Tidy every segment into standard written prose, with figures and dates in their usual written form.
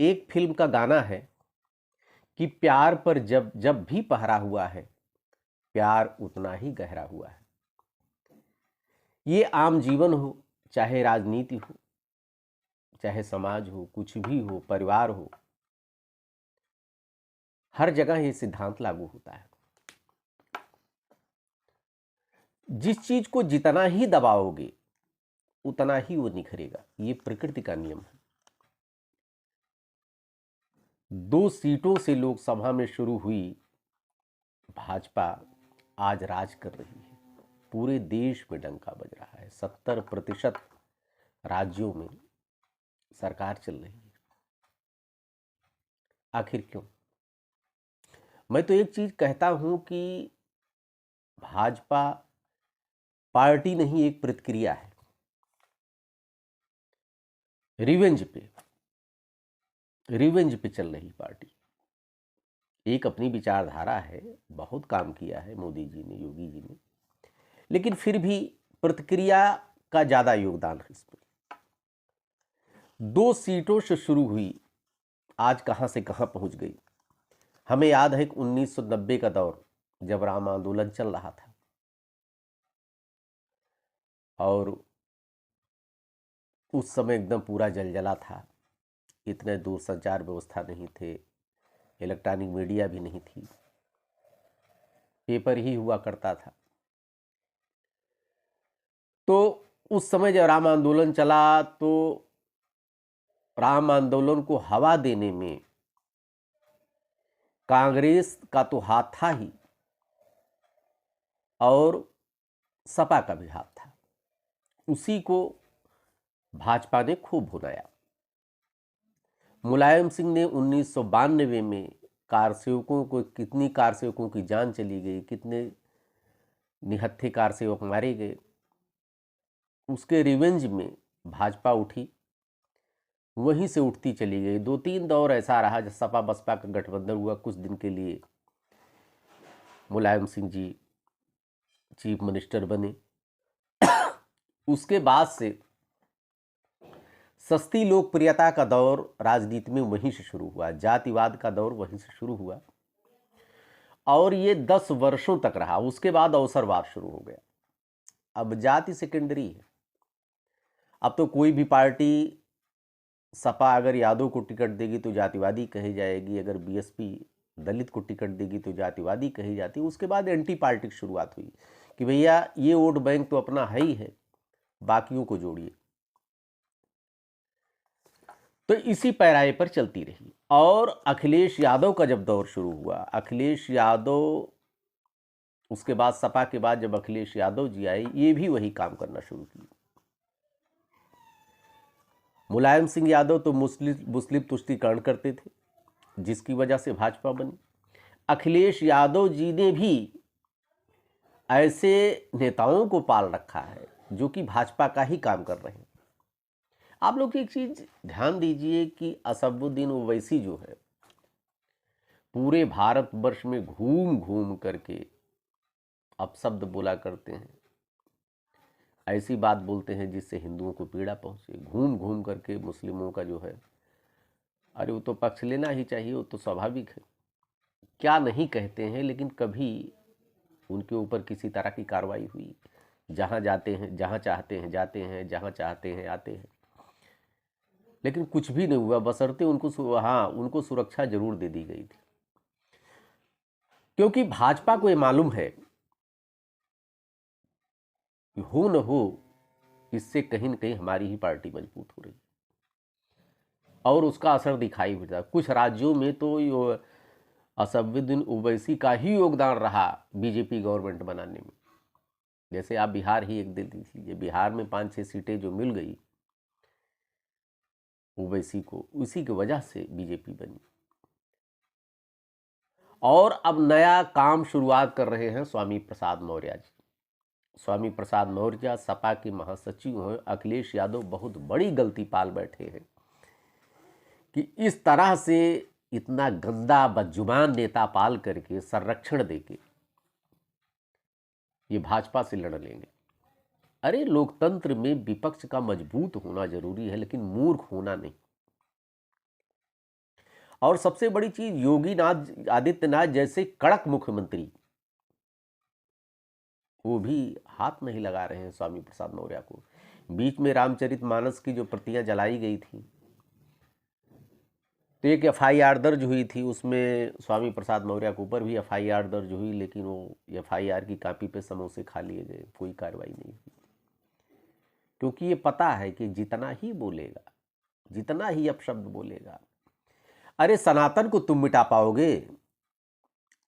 एक फिल्म का गाना है कि प्यार पर जब जब भी पहरा हुआ है, प्यार उतना ही गहरा हुआ है। ये आम जीवन हो, चाहे राजनीति हो, चाहे समाज हो, कुछ भी हो, परिवार हो, हर जगह ये सिद्धांत लागू होता है। जिस चीज को जितना ही दबाओगे उतना ही वो निखरेगा। ये प्रकृति का नियम है। 2 सीटों से लोकसभा में शुरू हुई भाजपा आज राज कर रही है। पूरे देश में डंका बज रहा है। 70% राज्यों में सरकार चल रही है। आखिर क्यों? मैं तो एक चीज कहता हूं कि भाजपा पार्टी नहीं, एक प्रतिक्रिया है। रिवेंज पे चल रही पार्टी। एक अपनी विचारधारा है, बहुत काम किया है मोदी जी ने, योगी जी ने, लेकिन फिर भी प्रतिक्रिया का ज्यादा योगदान है इसमें। 2 सीटों से शुरू हुई, आज कहां से कहां पहुंच गई। हमें याद है कि 1990 का दौर, जब राम आंदोलन चल रहा था और उस समय एकदम पूरा जलजला था। इतने दूरसंचार व्यवस्था नहीं थे, इलेक्ट्रॉनिक मीडिया भी नहीं थी, पेपर ही हुआ करता था। तो उस समय जब राम आंदोलन चला तो राम आंदोलन को हवा देने में कांग्रेस का तो हाथ था ही, और सपा का भी हाथ था। उसी को भाजपा ने खूब भुनाया। मुलायम सिंह ने 1992 में कार सेवकों को, कितनी कार सेवकों की जान चली गई, कितने निहत्थे कार सेवक मारे गए। उसके रिवेंज में भाजपा उठी, वहीं से उठती चली गई। 2-3 दौर ऐसा रहा जब सपा बसपा का गठबंधन हुआ। कुछ दिन के लिए मुलायम सिंह जी चीफ मिनिस्टर बने। उसके बाद से सस्ती लोकप्रियता का दौर राजनीति में वहीं से शुरू हुआ, जातिवाद का दौर वहीं से शुरू हुआ, और ये 10 वर्षों तक रहा। उसके बाद अवसरवाद शुरू हो गया। अब जाति सेकेंडरी है। अब तो कोई भी पार्टी, सपा अगर यादव को टिकट देगी तो जातिवादी कही जाएगी, अगर बीएसपी दलित को टिकट देगी तो जातिवादी कही जाती। उसके बाद एंटी पार्टी की शुरुआत हुई कि भैया ये वोट बैंक तो अपना है ही है, बाकियों को जोड़िए। तो इसी पैराए पर चलती रही। और अखिलेश यादव का जब दौर शुरू हुआ, अखिलेश यादव, उसके बाद सपा के बाद जब अखिलेश यादव जी आए, ये भी वही काम करना शुरू किया। मुलायम सिंह यादव तो मुस्लिम तुष्टीकरण करते थे, जिसकी वजह से भाजपा बनी। अखिलेश यादव जी ने भी ऐसे नेताओं को पाल रखा है जो कि भाजपा का ही काम कर रहे हैं। आप लोग एक चीज ध्यान दीजिए कि असदुद्दीन ओवैसी जो है, पूरे भारतवर्ष में घूम घूम करके अपशब्द बोला करते हैं, ऐसी बात बोलते हैं जिससे हिंदुओं को पीड़ा पहुंचे। घूम घूम करके मुस्लिमों का जो है, अरे वो तो पक्ष लेना ही चाहिए, वो तो स्वाभाविक है, क्या नहीं कहते हैं। लेकिन कभी उनके ऊपर किसी तरह की कार्रवाई हुई? जहां जाते हैं, जहां चाहते हैं जाते हैं, जहां चाहते हैं आते हैं, लेकिन कुछ भी नहीं हुआ। बशर्ते उनको, हाँ, उनको सुरक्षा जरूर दे दी गई थी, क्योंकि भाजपा को ये मालूम है कि हो न हो इससे कहीं न कहीं हमारी ही पार्टी मजबूत हो रही है, और उसका असर दिखाई भी देता है। कुछ राज्यों में तो असदुद्दीन ओवैसी का ही योगदान रहा बीजेपी गवर्नमेंट बनाने में। जैसे आप बिहार ही एक दिन देख लीजिए, बिहार में 5-6 सीटें जो मिल गई ओवैसी को, उसी की वजह से बीजेपी बनी। और अब नया काम शुरुआत कर रहे हैं स्वामी प्रसाद मौर्य जी। स्वामी प्रसाद मौर्य सपा के महासचिव हैं। अखिलेश यादव बहुत बड़ी गलती पाल बैठे हैं कि इस तरह से इतना गंदा बदजुबान नेता पाल करके, संरक्षण देके ये भाजपा से लड़ लेंगे। अरे लोकतंत्र में विपक्ष का मजबूत होना जरूरी है, लेकिन मूर्ख होना नहीं। और सबसे बड़ी चीज, योगी नाथ आदित्यनाथ जैसे कड़क मुख्यमंत्री वो भी हाथ नहीं लगा रहे हैं स्वामी प्रसाद मौर्य को। बीच में रामचरितमानस की जो प्रतियां जलाई गई थी, तो एक एफआईआर दर्ज हुई थी, उसमें स्वामी प्रसाद मौर्य के ऊपर भी एफआईआर दर्ज हुई, लेकिन वो एफआईआर की कॉपी पे समोसे खा लिए गए, कोई कार्रवाई नहीं हुई। क्योंकि ये पता है कि जितना ही बोलेगा, जितना ही अपशब्द बोलेगा, अरे सनातन को तुम मिटा पाओगे?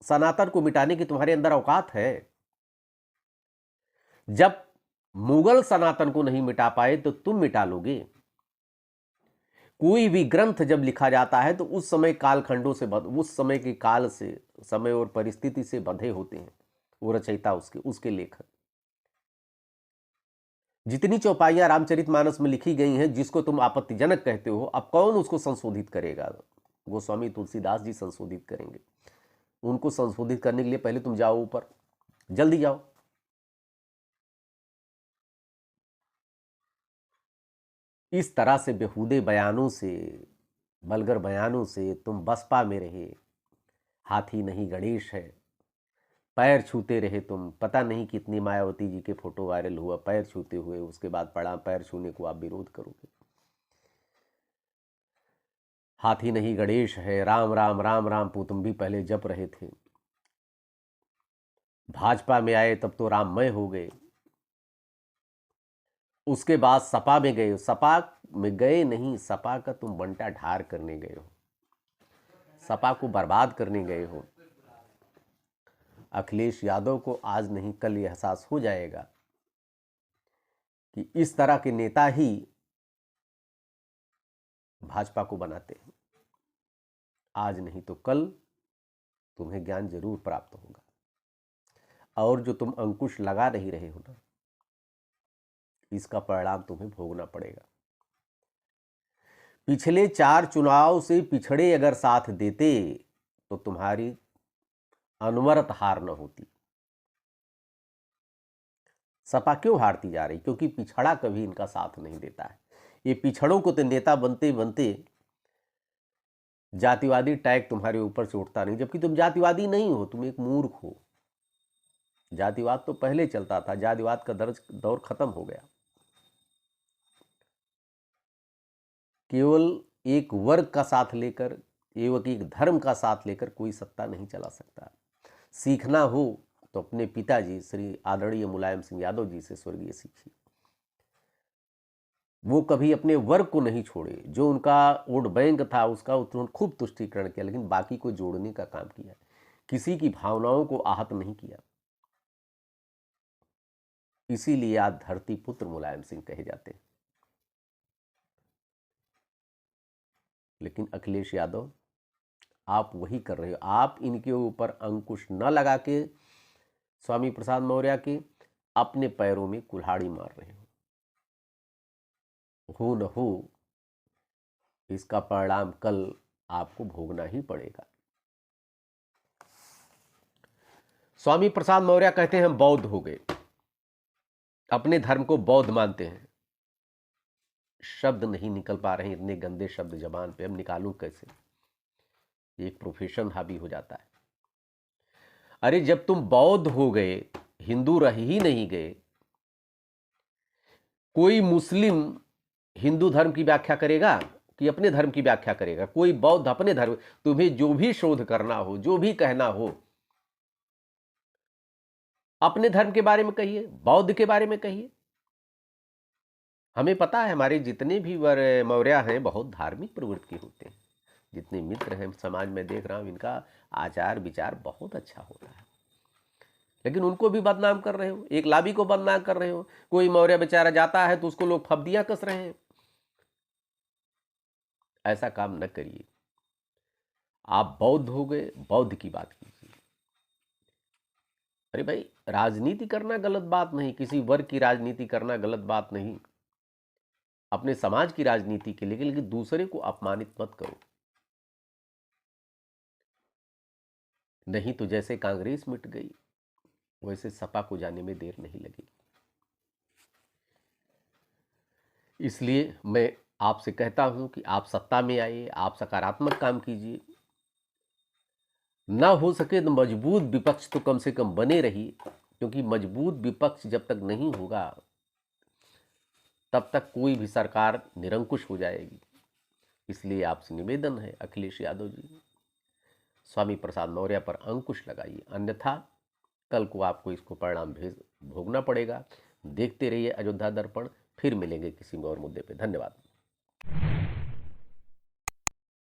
सनातन को मिटाने की तुम्हारे अंदर औकात है? जब मुगल सनातन को नहीं मिटा पाए तो तुम मिटा लोगे? कोई भी ग्रंथ जब लिखा जाता है तो उस समय कालखंडों से उस समय के काल से, समय और परिस्थिति से बंधे होते हैं वो रचयिता, उसके लेखक। जितनी चौपाइयां रामचरितमानस में लिखी गई हैं जिसको तुम आपत्तिजनक कहते हो, अब कौन उसको संशोधित करेगा? गोस्वामी तुलसीदास जी संशोधित करेंगे। उनको संशोधित करने के लिए पहले तुम जाओ ऊपर, जल्दी जाओ। इस तरह से बेहूदे बयानों से, बलगर बयानों से तुम बसपा में रहे। हाथी नहीं गणेश है, पैर छूते रहे तुम। पता नहीं कितनी मायावती जी के फोटो वायरल हुआ पैर छूते हुए, उसके बाद पड़ा पैर छूने को आप विरोध करोगे। हाथी नहीं गणेश है, राम राम राम राम को तुम भी पहले जप रहे थे। भाजपा में आए तब तो राममय हो गए। उसके बाद सपा में गए, सपा में गए नहीं, सपा का तुम बंटा ढार करने गए हो, सपा को बर्बाद करने गए हो। अखिलेश यादव को आज नहीं कल यह एहसास हो जाएगा कि इस तरह के नेता ही भाजपा को बनाते हैं। आज नहीं तो कल तुम्हें ज्ञान जरूर प्राप्त होगा, और जो तुम अंकुश लगा नहीं रहे हो ना, इसका परिणाम तुम्हें भोगना पड़ेगा। पिछले 4 चुनाव से पिछड़े अगर साथ देते तो तुम्हारी अनवरत हार न होती। सपा क्यों हारती जा रही? क्योंकि पिछड़ा कभी इनका साथ नहीं देता है। ये पिछड़ों को तो नेता बनते बनते जातिवादी टैग तुम्हारे ऊपर से उठता नहीं, जबकि तुम जातिवादी नहीं हो, तुम एक मूर्ख हो। जातिवाद तो पहले चलता था, जातिवाद का दौर खत्म हो गया। केवल एक वर्ग का साथ लेकर, एवं एक धर्म का साथ लेकर कोई सत्ता नहीं चला सकता। सीखना हो तो अपने पिताजी श्री आदरणीय मुलायम सिंह यादव जी से स्वर्गीय सीखिए। वो कभी अपने वर्ग को नहीं छोड़े, जो उनका वोट बैंक था उसका उन्होंने खूब तुष्टीकरण किया, लेकिन बाकी को जोड़ने का काम किया, किसी की भावनाओं को आहत नहीं किया। इसीलिए आज धरती पुत्र मुलायम सिंह कहे जाते हैं। लेकिन अखिलेश यादव, आप वही कर रहे हो। आप इनके ऊपर अंकुश न लगा के, स्वामी प्रसाद मौर्य के, अपने पैरों में कुल्हाड़ी मार रहे हो न हो इसका परिणाम कल आपको भोगना ही पड़ेगा। स्वामी प्रसाद मौर्य कहते हैं हम बौद्ध हो गए, अपने धर्म को बौद्ध मानते हैं। शब्द नहीं निकल पा रहे हैं, इतने गंदे शब्द जबान पे, अब निकालूं कैसे? एक प्रोफेशन हावी हो जाता है। अरे जब तुम बौद्ध हो गए, हिंदू रह ही नहीं गए, कोई मुस्लिम हिंदू धर्म की व्याख्या करेगा कि अपने धर्म की व्याख्या करेगा? कोई बौद्ध अपने धर्म, तुम्हें जो भी शोध करना हो, जो भी कहना हो, अपने धर्म के बारे में कहिए, बौद्ध के बारे में कहिए। हमें पता है हमारे जितने भी मौर्य हैं बहुत धार्मिक प्रवृत्ति के होते हैं। जितने मित्र हैं समाज में देख रहा हूं, इनका आचार विचार बहुत अच्छा होता है, लेकिन उनको भी बदनाम कर रहे हो, एक लाबी को बदनाम कर रहे हो। कोई मौर्य बेचारा जाता है तो उसको लोग फब्दियां कस रहे हैं। ऐसा काम न करिए। आप बौद्ध हो गए, बौद्ध की बात कीजिए। अरे भाई, राजनीति करना गलत बात नहीं, किसी वर्ग की राजनीति करना गलत बात नहीं, अपने समाज की राजनीति के लिए, लेकिन दूसरे को अपमानित मत करो। नहीं तो जैसे कांग्रेस मिट गई वैसे सपा को जाने में देर नहीं लगेगी। इसलिए मैं आपसे कहता हूं कि आप सत्ता में आइए, आप सकारात्मक काम कीजिए, ना हो सके तो मजबूत विपक्ष तो कम से कम बने रहिए, क्योंकि मजबूत विपक्ष जब तक नहीं होगा तब तक कोई भी सरकार निरंकुश हो जाएगी। इसलिए आपसे निवेदन है अखिलेश यादव जी, स्वामी प्रसाद मौर्य पर अंकुश लगाइए, अन्यथा कल को आपको इसको परिणाम भोगना पड़ेगा। देखते रहिए अयोध्या दर्पण, फिर मिलेंगे किसी और मुद्दे पे। धन्यवाद।